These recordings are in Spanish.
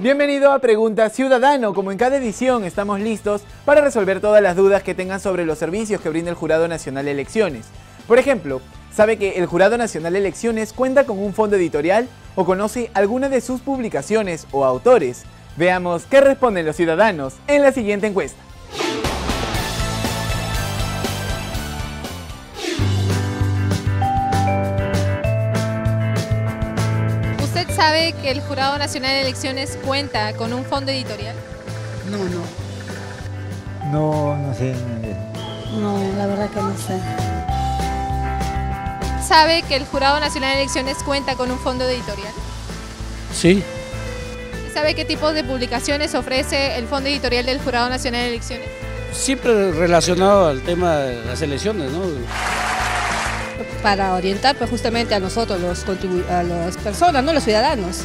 Bienvenido a Pregunta Ciudadano. Como en cada edición estamos listos para resolver todas las dudas que tengan sobre los servicios que brinda el Jurado Nacional de Elecciones. Por ejemplo, ¿sabe que el Jurado Nacional de Elecciones cuenta con un fondo editorial o conoce alguna de sus publicaciones o autores? Veamos qué responden los ciudadanos en la siguiente encuesta. ¿Usted sabe que el Jurado Nacional de Elecciones cuenta con un fondo editorial? No sé. No, la verdad que no sé. ¿Sabe que el Jurado Nacional de Elecciones cuenta con un fondo editorial? Sí, ¿Y sabe qué tipo de publicaciones ofrece el fondo editorial del Jurado Nacional de Elecciones? siempre relacionado al tema de las elecciones, ¿no? Para orientar pues, justamente a nosotros, a las personas, ¿no? Los ciudadanos.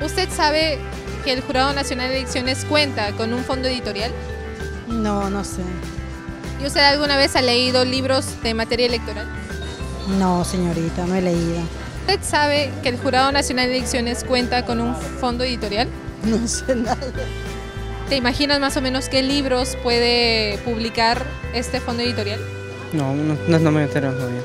¿Usted sabe que el Jurado Nacional de Elecciones cuenta con un fondo editorial? No sé. ¿Y usted alguna vez ha leído libros de materia electoral? No, señorita, no he leído. ¿Usted sabe que el Jurado Nacional de Elecciones cuenta con un fondo editorial? No sé nada. ¿Te imaginas más o menos qué libros puede publicar este fondo editorial? No me entero todavía.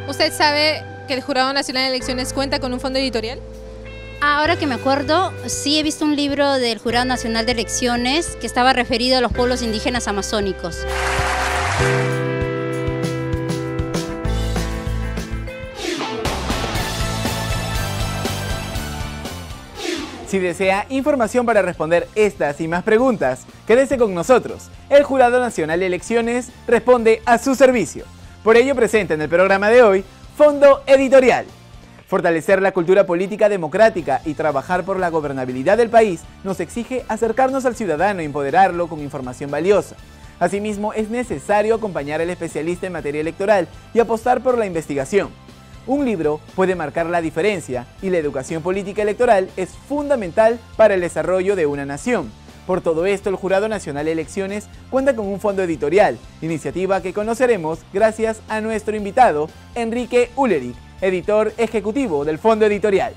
¿Usted sabe que el Jurado Nacional de Elecciones cuenta con un fondo editorial? Ahora que me acuerdo, sí he visto un libro del Jurado Nacional de Elecciones que estaba referido a los pueblos indígenas amazónicos. Si desea información para responder estas y más preguntas, quédese con nosotros. El Jurado Nacional de Elecciones responde a su servicio. Por ello presenta en el programa de hoy, Fondo Editorial. Fortalecer la cultura política democrática y trabajar por la gobernabilidad del país nos exige acercarnos al ciudadano e empoderarlo con información valiosa. Asimismo, es necesario acompañar al especialista en materia electoral y apostar por la investigación. Un libro puede marcar la diferencia y la educación política electoral es fundamental para el desarrollo de una nación. Por todo esto, el Jurado Nacional de Elecciones cuenta con un fondo editorial, iniciativa que conoceremos gracias a nuestro invitado, Enrique Ullerich, editor ejecutivo del fondo editorial.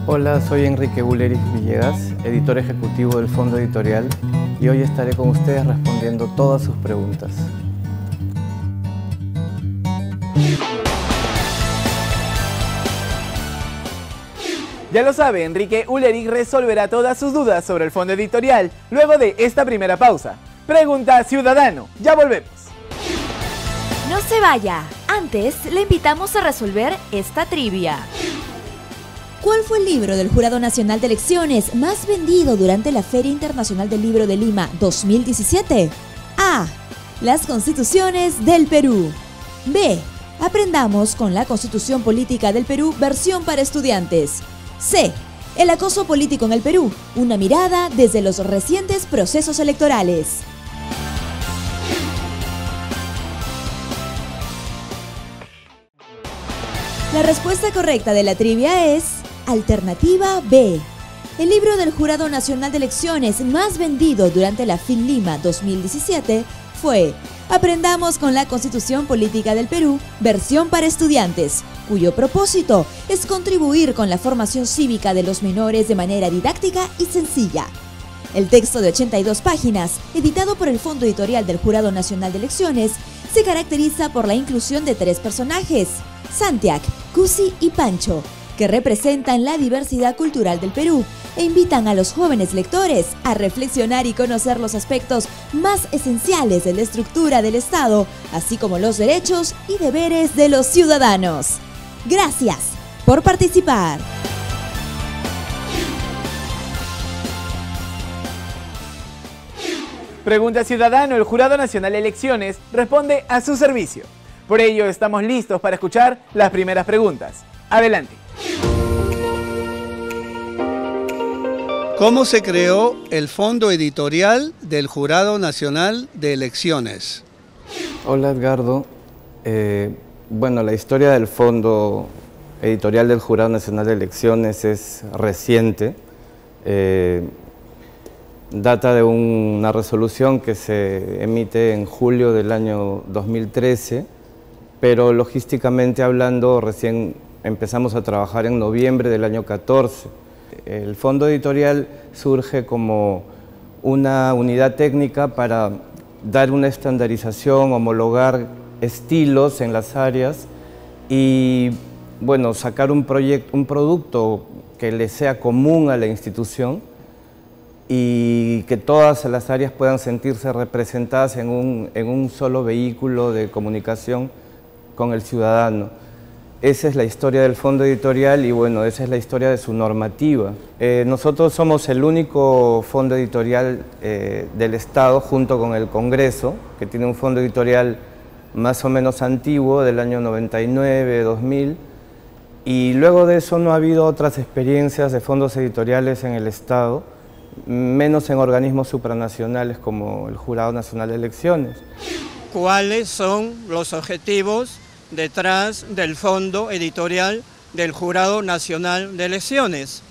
Hola, soy Enrique Ullerich Villegas, editor ejecutivo del Fondo Editorial, y hoy estaré con ustedes respondiendo todas sus preguntas. Ya lo sabe, Enrique Ullerich resolverá todas sus dudas sobre el fondo editorial luego de esta primera pausa. Pregunta Ciudadano, ya volvemos. No se vaya, antes le invitamos a resolver esta trivia. ¿Cuál fue el libro del Jurado Nacional de Elecciones más vendido durante la Feria Internacional del Libro de Lima 2017? A. Las Constituciones del Perú. B. Aprendamos con la Constitución Política del Perú, versión para estudiantes. C. El acoso político en el Perú, una mirada desde los recientes procesos electorales. La respuesta correcta de la trivia es alternativa B. El libro del Jurado Nacional de Elecciones más vendido durante la FIN Lima 2017 fue Aprendamos con la Constitución Política del Perú, versión para estudiantes, cuyo propósito es contribuir con la formación cívica de los menores de manera didáctica y sencilla. El texto de 82 páginas, editado por el Fondo Editorial del Jurado Nacional de Elecciones, se caracteriza por la inclusión de 3 personajes, Santiac, Cusi y Pancho, que representan la diversidad cultural del Perú e invitan a los jóvenes lectores a reflexionar y conocer los aspectos más esenciales de la estructura del Estado, así como los derechos y deberes de los ciudadanos. Gracias por participar. Pregunta Ciudadano, el Jurado Nacional de Elecciones responde a su servicio. Por ello, estamos listos para escuchar las primeras preguntas. Adelante. ¿Cómo se creó el Fondo Editorial del Jurado Nacional de Elecciones? Hola Edgardo. Bueno, la historia del Fondo Editorial del Jurado Nacional de Elecciones es reciente. data de una resolución que se emite en julio del año 2013, pero logísticamente hablando recién empezamos a trabajar en noviembre del año 14. El fondo editorial surge como una unidad técnica para dar una estandarización, homologar estilos en las áreas y bueno, sacar un producto que le sea común a la institución y que todas las áreas puedan sentirse representadas en un solo vehículo de comunicación con el ciudadano. Esa es la historia del fondo editorial y bueno, esa es la historia de su normativa. Nosotros somos el único fondo editorial del Estado junto con el Congreso, que tiene un fondo editorial más o menos antiguo del año 99, 2000, y luego de eso no ha habido otras experiencias de fondos editoriales en el Estado, menos en organismos supranacionales como el Jurado Nacional de Elecciones. ¿Cuáles son los objetivos detrás del fondo editorial del Jurado Nacional de Elecciones?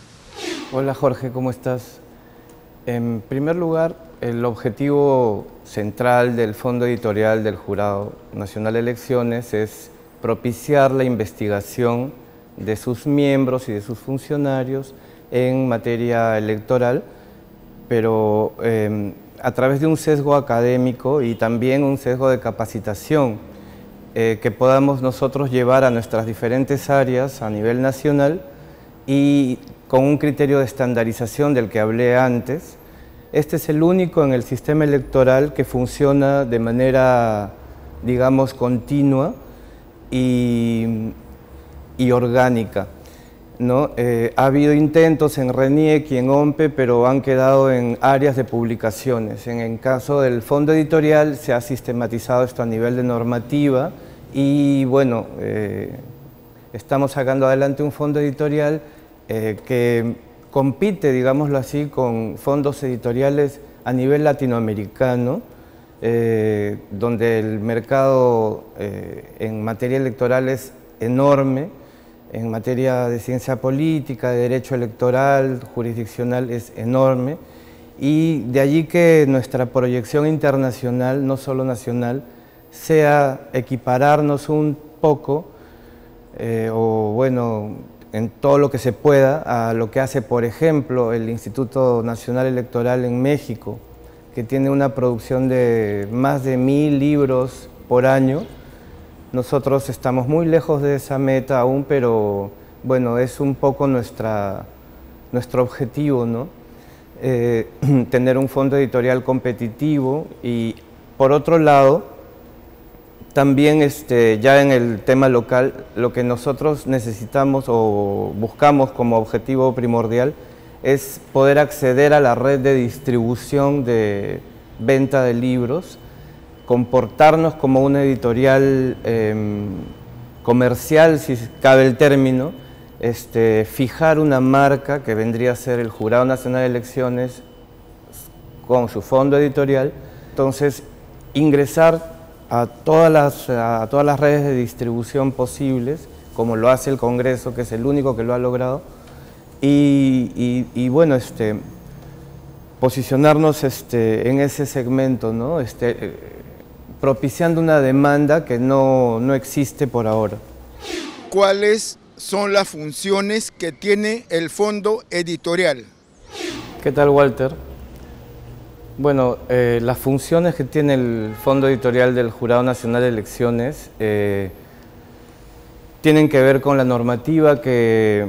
Hola Jorge, ¿cómo estás? En primer lugar, el objetivo central del fondo editorial del Jurado Nacional de Elecciones es propiciar la investigación de sus miembros y de sus funcionarios en materia electoral, pero a través de un sesgo académico y también un sesgo de capacitación que podamos nosotros llevar a nuestras diferentes áreas a nivel nacional y con un criterio de estandarización del que hablé antes. Este es el único en el sistema electoral que funciona de manera, digamos, continua y orgánica, ¿no? Ha habido intentos en RENIEC y en OMPE, pero han quedado en áreas de publicaciones. En el caso del fondo editorial se ha sistematizado esto a nivel de normativa y bueno, estamos sacando adelante un fondo editorial que compite, digámoslo así, con fondos editoriales a nivel latinoamericano, donde el mercado en materia electoral es enorme, en materia de ciencia política, de derecho electoral, jurisdiccional es enorme, y de allí que nuestra proyección internacional, no solo nacional, sea equipararnos un poco, o bueno, en todo lo que se pueda, a lo que hace, por ejemplo, el Instituto Nacional Electoral en México, que tiene una producción de más de 1000 libros por año. Nosotros estamos muy lejos de esa meta aún, pero bueno, es un poco nuestro objetivo, ¿no? Tener un fondo editorial competitivo y, por otro lado, también ya en el tema local, lo que nosotros necesitamos o buscamos como objetivo primordial es poder acceder a la red de distribución de venta de libros, comportarnos como una editorial comercial, si cabe el término, fijar una marca que vendría a ser el Jurado Nacional de Elecciones con su fondo editorial, entonces ingresar a todas las redes de distribución posibles, como lo hace el Congreso, que es el único que lo ha logrado, y bueno, posicionarnos en ese segmento, ¿no? Propiciando una demanda que no existe por ahora. ¿Cuáles son las funciones que tiene el fondo editorial? ¿Qué tal, Walter? Bueno, las funciones que tiene el fondo editorial del Jurado Nacional de Elecciones tienen que ver con la normativa que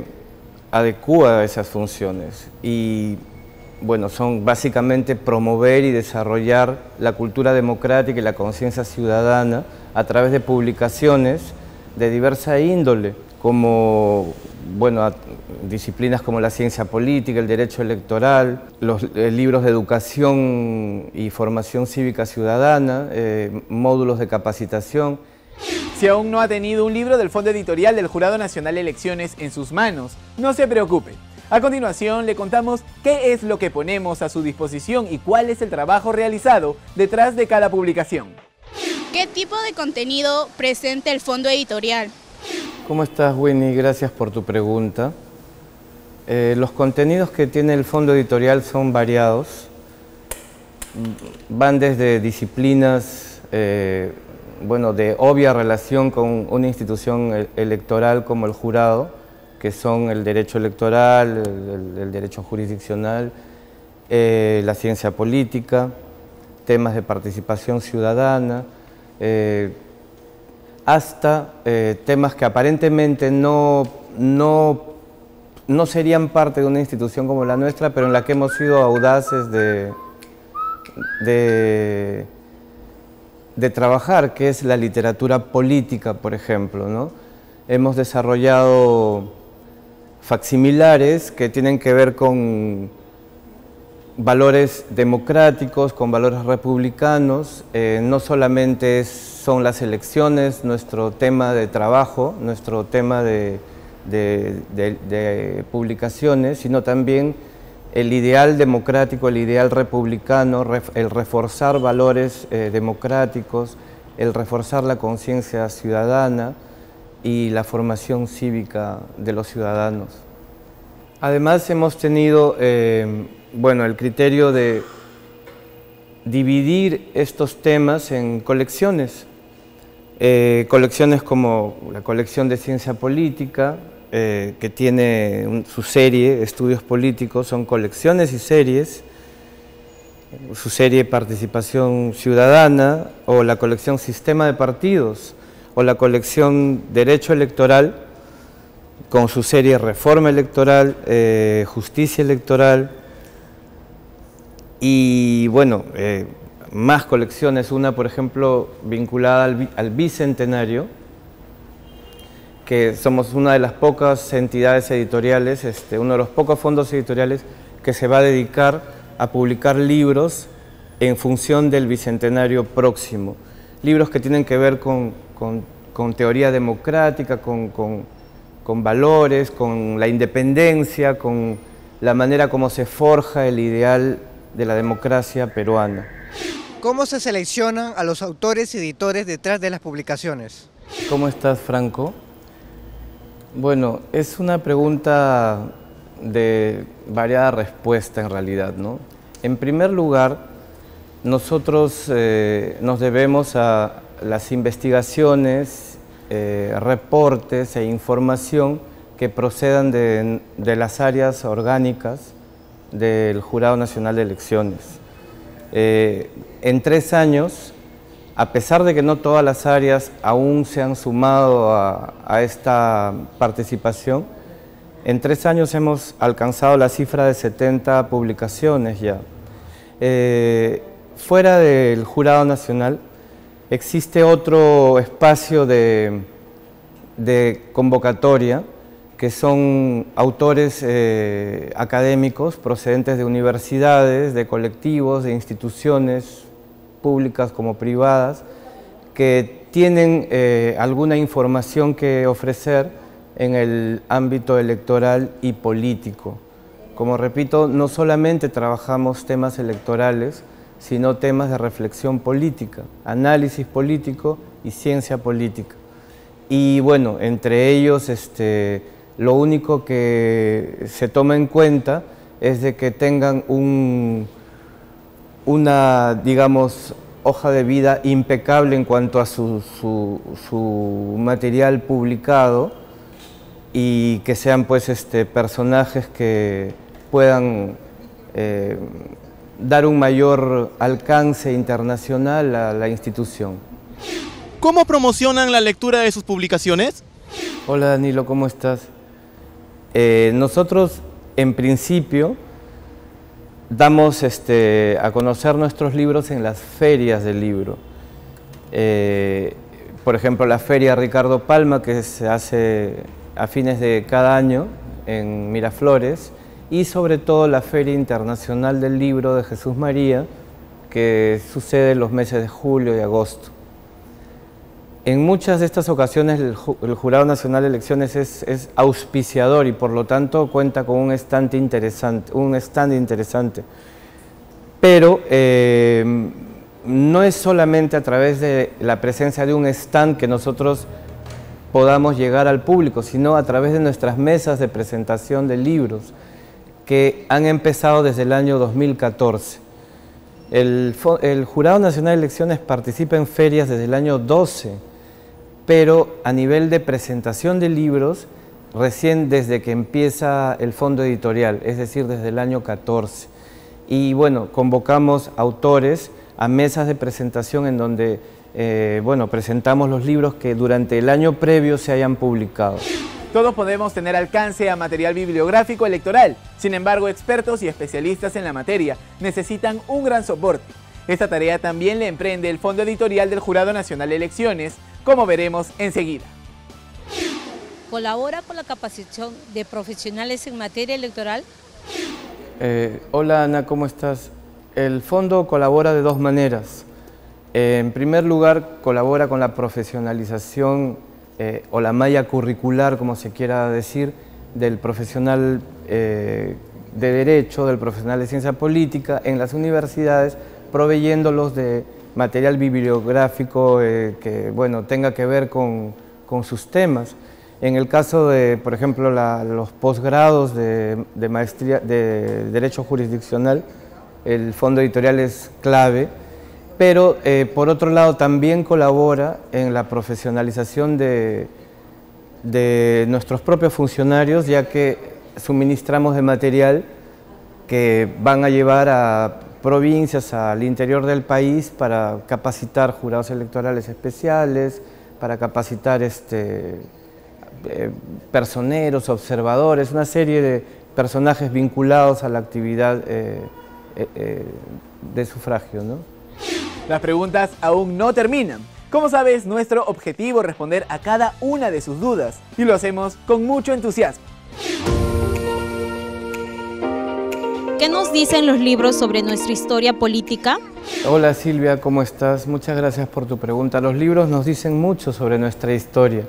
adecúa esas funciones y bueno, son básicamente promover y desarrollar la cultura democrática y la conciencia ciudadana a través de publicaciones de diversa índole, como bueno, disciplinas como la ciencia política, el derecho electoral, los libros de educación y formación cívica ciudadana, módulos de capacitación. Si aún no ha tenido un libro del fondo editorial del Jurado Nacional de Elecciones en sus manos, no se preocupe. A continuación le contamos qué es lo que ponemos a su disposición y cuál es el trabajo realizado detrás de cada publicación. ¿Qué tipo de contenido presenta el fondo editorial? ¿Cómo estás, Winnie? Gracias por tu pregunta. Los contenidos que tiene el fondo editorial son variados. van desde disciplinas bueno, de obvia relación con una institución electoral como el jurado, que son el derecho electoral, el derecho jurisdiccional, la ciencia política, temas de participación ciudadana, hasta temas que aparentemente no serían parte de una institución como la nuestra, pero en la que hemos sido audaces de trabajar, que es la literatura política, por ejemplo, ¿no? Hemos desarrollado facsimilares que tienen que ver con valores democráticos, con valores republicanos. No solamente son las elecciones nuestro tema de trabajo, nuestro tema de publicaciones, sino también el ideal democrático, el ideal republicano, el reforzar valores democráticos, el reforzar la conciencia ciudadana y la formación cívica de los ciudadanos. Además hemos tenido bueno, el criterio de dividir estos temas en colecciones. Colecciones como la colección de ciencia política, que tiene su serie, Estudios Políticos, son colecciones y series, su serie Participación Ciudadana, o la colección Sistema de Partidos, o la colección Derecho Electoral, con su serie Reforma Electoral, Justicia Electoral, y bueno, más colecciones, una por ejemplo vinculada al Bicentenario, que somos una de las pocas entidades editoriales, uno de los pocos fondos editoriales que se va a dedicar a publicar libros en función del Bicentenario próximo. Libros que tienen que ver con teoría democrática, con valores, con la independencia, con la manera como se forja el ideal de la democracia peruana. ¿Cómo se seleccionan a los autores y editores detrás de las publicaciones? ¿Cómo estás, Franco? Bueno, es una pregunta de variada respuesta en realidad, ¿no? En primer lugar, nosotros nos debemos a las investigaciones, reportes e información que procedan de las áreas orgánicas del Jurado Nacional de Elecciones. En 3 años, a pesar de que no todas las áreas aún se han sumado a esta participación, en 3 años hemos alcanzado la cifra de 70 publicaciones ya. Fuera del Jurado Nacional existe otro espacio de convocatoria, que son autores académicos procedentes de universidades, de colectivos, de instituciones públicas como privadas, que tienen alguna información que ofrecer en el ámbito electoral y político. Como repito, no solamente trabajamos temas electorales, sino temas de reflexión política, análisis político y ciencia política. Y bueno, entre ellos lo único que se toma en cuenta es de que tengan una, digamos, hoja de vida impecable en cuanto a su material publicado, y que sean pues personajes que puedan dar un mayor alcance internacional a la institución. ¿Cómo promocionan la lectura de sus publicaciones? Hola Danilo, ¿cómo estás? Nosotros en principio damos a conocer nuestros libros en las ferias del libro. Por ejemplo, la Feria Ricardo Palma, que se hace a fines de cada año en Miraflores, y sobre todo la Feria Internacional del Libro de Jesús María, que sucede en los meses de julio y agosto. En muchas de estas ocasiones el Jurado Nacional de Elecciones es auspiciador y por lo tanto cuenta con un stand interesante. Pero no es solamente a través de la presencia de un stand que nosotros podamos llegar al público, sino a través de nuestras mesas de presentación de libros, que han empezado desde el año 2014. El Jurado Nacional de Elecciones participa en ferias desde el año 12, pero a nivel de presentación de libros, recién desde que empieza el fondo editorial, es decir, desde el año 14. Y bueno, convocamos autores a mesas de presentación en donde presentamos los libros que durante el año previo se hayan publicado. Todos podemos tener alcance a material bibliográfico electoral. Sin embargo, expertos y especialistas en la materia necesitan un gran soporte. Esta tarea también le emprende el Fondo Editorial del Jurado Nacional de Elecciones, como veremos enseguida. ¿Colabora con la capacitación de profesionales en materia electoral? Hola Ana, ¿cómo estás? El fondo colabora de dos maneras. En primer lugar, colabora con la profesionalización o la malla curricular, como se quiera decir, del profesional de Derecho, del profesional de Ciencia Política en las universidades, proveyéndolos de material bibliográfico que tenga que ver con sus temas. En el caso de, por ejemplo, los posgrados de maestría de Derecho Jurisdiccional, el fondo editorial es clave, pero por otro lado también colabora en la profesionalización de nuestros propios funcionarios, ya que suministramos de material que van a llevar a provincias, al interior del país, para capacitar jurados electorales especiales, para capacitar personeros, observadores, una serie de personajes vinculados a la actividad de sufragio, ¿no? Las preguntas aún no terminan. Como sabes, nuestro objetivo es responder a cada una de sus dudas y lo hacemos con mucho entusiasmo. ¿Qué nos dicen los libros sobre nuestra historia política? Hola Silvia, ¿cómo estás? Muchas gracias por tu pregunta. Los libros nos dicen mucho sobre nuestra historia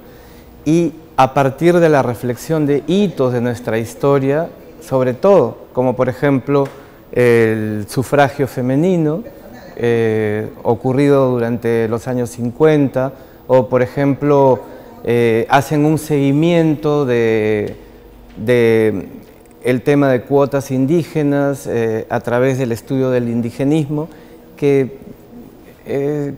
y a partir de la reflexión de hitos de nuestra historia, sobre todo, como por ejemplo el sufragio femenino, ocurrido durante los años 50, o por ejemplo hacen un seguimiento de el tema de cuotas indígenas a través del estudio del indigenismo, que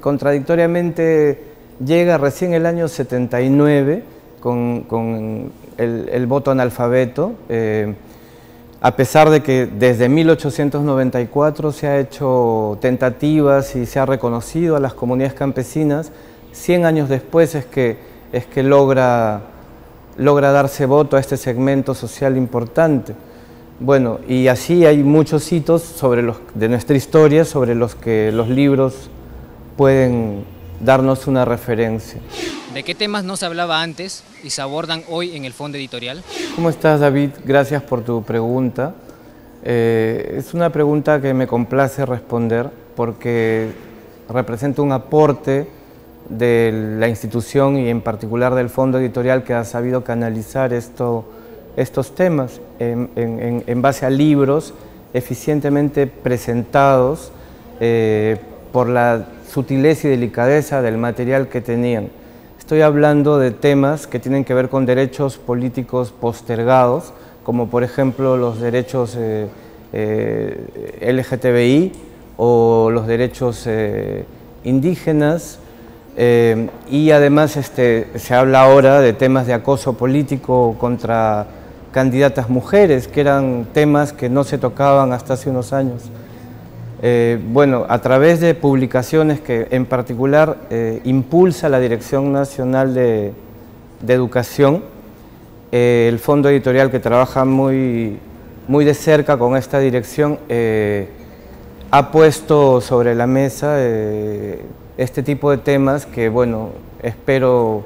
contradictoriamente llega recién el año 79 con el voto analfabeto, a pesar de que desde 1894 se ha hecho tentativas y se ha reconocido a las comunidades campesinas, 100 años después es que logra darse voto a este segmento social importante. Bueno, y así hay muchos hitos de nuestra historia sobre los que los libros pueden darnos una referencia. ¿De qué temas no se hablaba antes y se abordan hoy en el fondo editorial? ¿Cómo estás, David? Gracias por tu pregunta. Es una pregunta que me complace responder porque representa un aporte de la institución y en particular del fondo editorial que ha sabido canalizar estos temas en base a libros eficientemente presentados por la sutileza y delicadeza del material que tenían. Estoy hablando de temas que tienen que ver con derechos políticos postergados, como por ejemplo los derechos LGTBI o los derechos indígenas, y además se habla ahora de temas de acoso político contra candidatas mujeres, que eran temas que no se tocaban hasta hace unos años. Bueno, a través de publicaciones que en particular impulsa la Dirección Nacional de Educación, el fondo editorial que trabaja muy de cerca con esta dirección ha puesto sobre la mesa este tipo de temas que, bueno, espero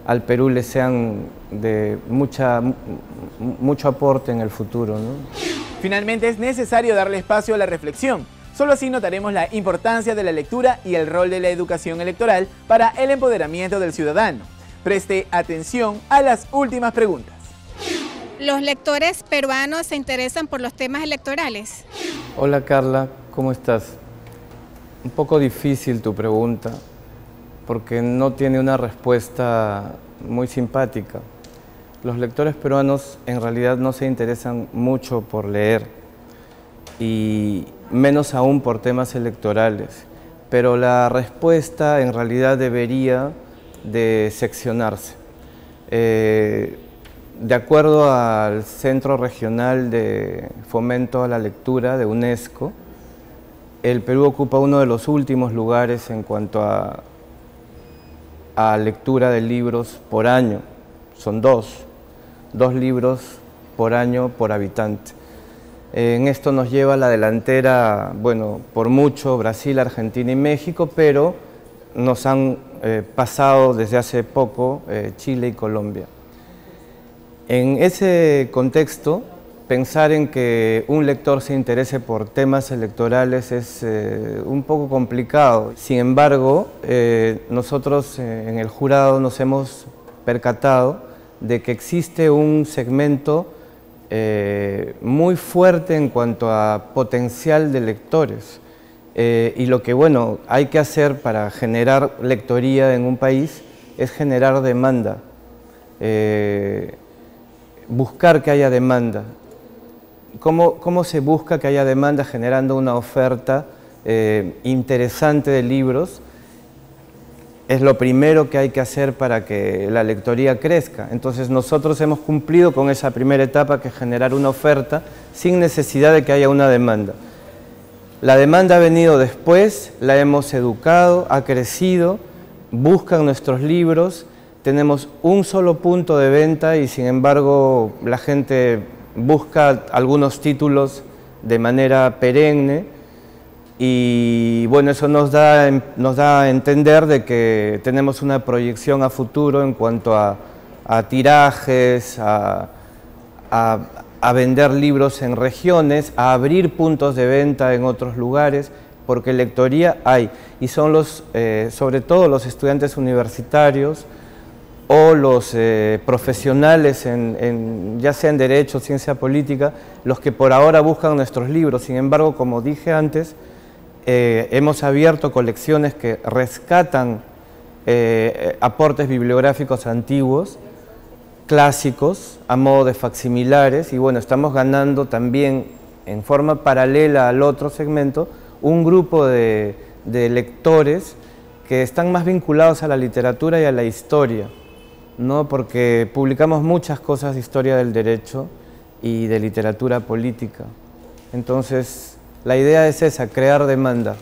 al Perú le sean de mucho aporte en el futuro, ¿no? Finalmente es necesario darle espacio a la reflexión. Solo así notaremos la importancia de la lectura y el rol de la educación electoral para el empoderamiento del ciudadano. Preste atención a las últimas preguntas. ¿Los lectores peruanos se interesan por los temas electorales? Hola Carla, ¿cómo estás? Un poco difícil tu pregunta, porque no tiene una respuesta muy simpática. Los lectores peruanos en realidad no se interesan mucho por leer y menos aún por temas electorales. Pero la respuesta en realidad debería de seccionarse. De acuerdo al Centro Regional de Fomento a la Lectura de UNESCO, el Perú ocupa uno de los últimos lugares en cuanto a lectura de libros por año. Son dos libros por año por habitante. En esto nos lleva a la delantera, bueno, por mucho Brasil, Argentina y México, pero nos han pasado desde hace poco Chile y Colombia. En ese contexto, pensar en que un lector se interese por temas electorales es un poco complicado. Sin embargo, nosotros en el jurado nos hemos percatado de que existe un segmento muy fuerte en cuanto a potencial de lectores. Y lo que bueno, hay que hacer para generar lectoría en un país es generar demanda. Buscar que haya demanda. ¿Cómo se busca que haya demanda? Generando una oferta interesante de libros. Es lo primero que hay que hacer para que la lectoría crezca. Entonces nosotros hemos cumplido con esa primera etapa, que es generar una oferta sin necesidad de que haya una demanda. La demanda ha venido después, la hemos educado, ha crecido, buscan nuestros libros. Tenemos un solo punto de venta y sin embargo la gente busca algunos títulos de manera perenne y bueno, eso nos da a entender de que tenemos una proyección a futuro en cuanto a tirajes, a vender libros en regiones, a abrir puntos de venta en otros lugares, porque lectoría hay y son sobre todo los estudiantes universitarios o los profesionales ya sea en Derecho o Ciencia Política, los que por ahora buscan nuestros libros. Sin embargo, como dije antes, hemos abierto colecciones que rescatan aportes bibliográficos antiguos, clásicos, a modo de facsimilares, y bueno, estamos ganando también, en forma paralela al otro segmento, un grupo de lectores que están más vinculados a la literatura y a la historia, ¿no? Porque publicamos muchas cosas de historia del derecho y de literatura política. Entonces, la idea es esa, crear demanda.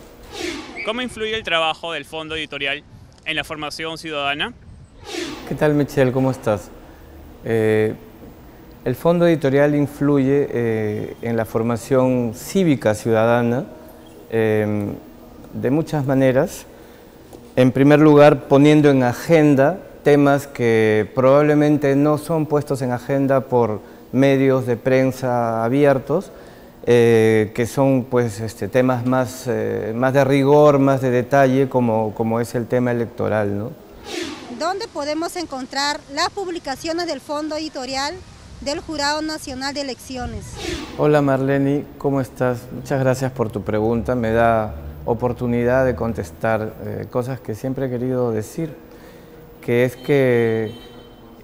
¿Cómo influye el trabajo del Fondo Editorial en la formación ciudadana? ¿Qué tal, Michelle? ¿Cómo estás? El Fondo Editorial influye en la formación cívica ciudadana de muchas maneras. En primer lugar, poniendo en agenda temas que probablemente no son puestos en agenda por medios de prensa abiertos, que son pues, temas más de rigor, más de detalle, como es el tema electoral, ¿no? ¿Dónde podemos encontrar las publicaciones del Fondo Editorial del Jurado Nacional de Elecciones? Hola Marleni, ¿cómo estás? Muchas gracias por tu pregunta, me da oportunidad de contestar cosas que siempre he querido decir, que es que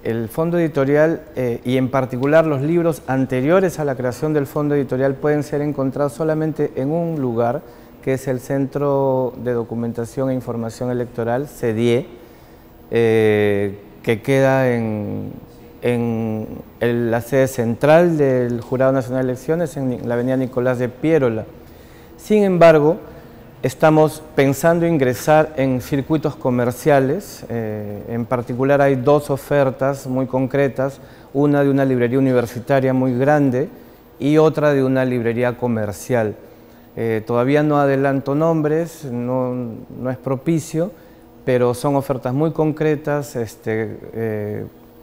el Fondo Editorial y en particular los libros anteriores a la creación del Fondo Editorial pueden ser encontrados solamente en un lugar, que es el Centro de Documentación e Información Electoral, CEDIE, que queda en la sede central del Jurado Nacional de Elecciones, en la avenida Nicolás de Piérola. Sin embargo, estamos pensando ingresar en circuitos comerciales. En particular hay dos ofertas muy concretas, una de una librería universitaria muy grande y otra de una librería comercial. Todavía no adelanto nombres, no es propicio, pero son ofertas muy concretas,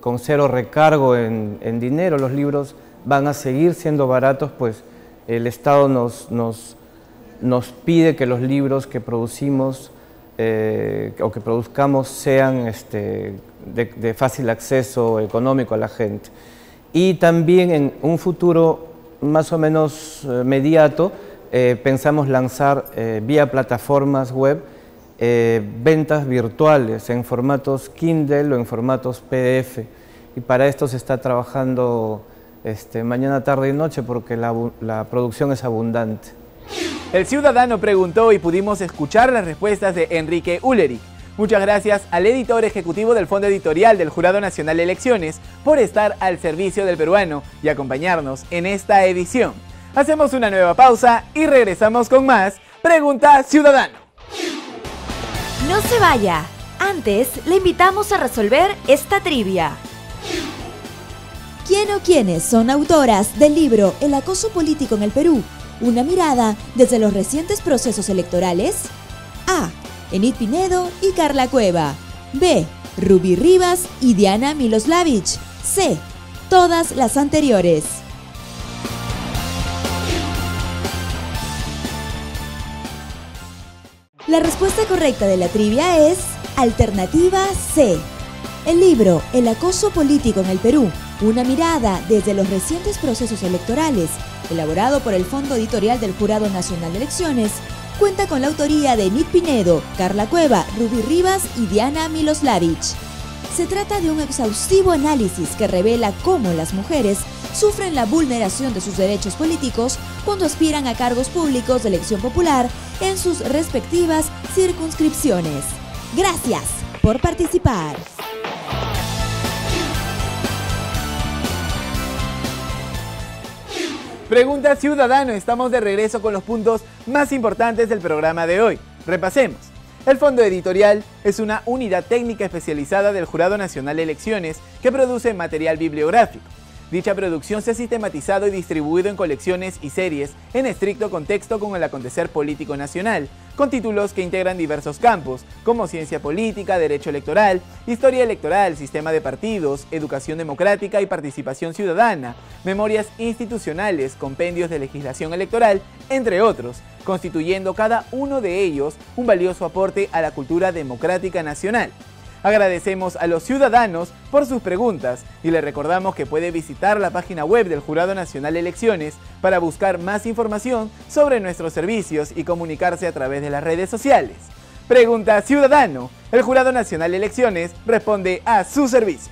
con cero recargo en dinero. Los libros van a seguir siendo baratos, pues el Estado nos pide que los libros que producimos o que produzcamos sean de fácil acceso económico a la gente. Y también en un futuro más o menos mediato pensamos lanzar vía plataformas web ventas virtuales en formatos Kindle o en formatos PDF, y para esto se está trabajando mañana, tarde y noche porque la producción es abundante. El ciudadano preguntó y pudimos escuchar las respuestas de Enrique Ullerich. Muchas gracias al editor ejecutivo del Fondo Editorial del Jurado Nacional de Elecciones por estar al servicio del peruano y acompañarnos en esta edición. Hacemos una nueva pausa y regresamos con más Pregunta Ciudadano. No se vaya. Antes, le invitamos a resolver esta trivia. ¿Quién o quiénes son autoras del libro El acoso político en el Perú? Una mirada desde los recientes procesos electorales. A. Enid Pinedo y Carla Cueva. B. Ruby Rivas y Diana Miloslavich. C. Todas las anteriores. La respuesta correcta de la trivia es alternativa C. El libro El acoso político en el Perú, una mirada desde los recientes procesos electorales, elaborado por el Fondo Editorial del Jurado Nacional de Elecciones, cuenta con la autoría de Enid Pinedo, Carla Cueva, Ruby Rivas y Diana Miloslavich. Se trata de un exhaustivo análisis que revela cómo las mujeres sufren la vulneración de sus derechos políticos cuando aspiran a cargos públicos de elección popular en sus respectivas circunscripciones. Gracias por participar. Pregunta Ciudadano, estamos de regreso con los puntos más importantes del programa de hoy. Repasemos. El Fondo Editorial es una unidad técnica especializada del Jurado Nacional de Elecciones que produce material bibliográfico. Dicha producción se ha sistematizado y distribuido en colecciones y series en estricto contexto con el acontecer político nacional, con títulos que integran diversos campos, como ciencia política, derecho electoral, historia electoral, sistema de partidos, educación democrática y participación ciudadana, memorias institucionales, compendios de legislación electoral, entre otros, constituyendo cada uno de ellos un valioso aporte a la cultura democrática nacional. Agradecemos a los ciudadanos por sus preguntas y les recordamos que puede visitar la página web del Jurado Nacional de Elecciones para buscar más información sobre nuestros servicios y comunicarse a través de las redes sociales. Pregunta Ciudadano, el Jurado Nacional de Elecciones responde a su servicio.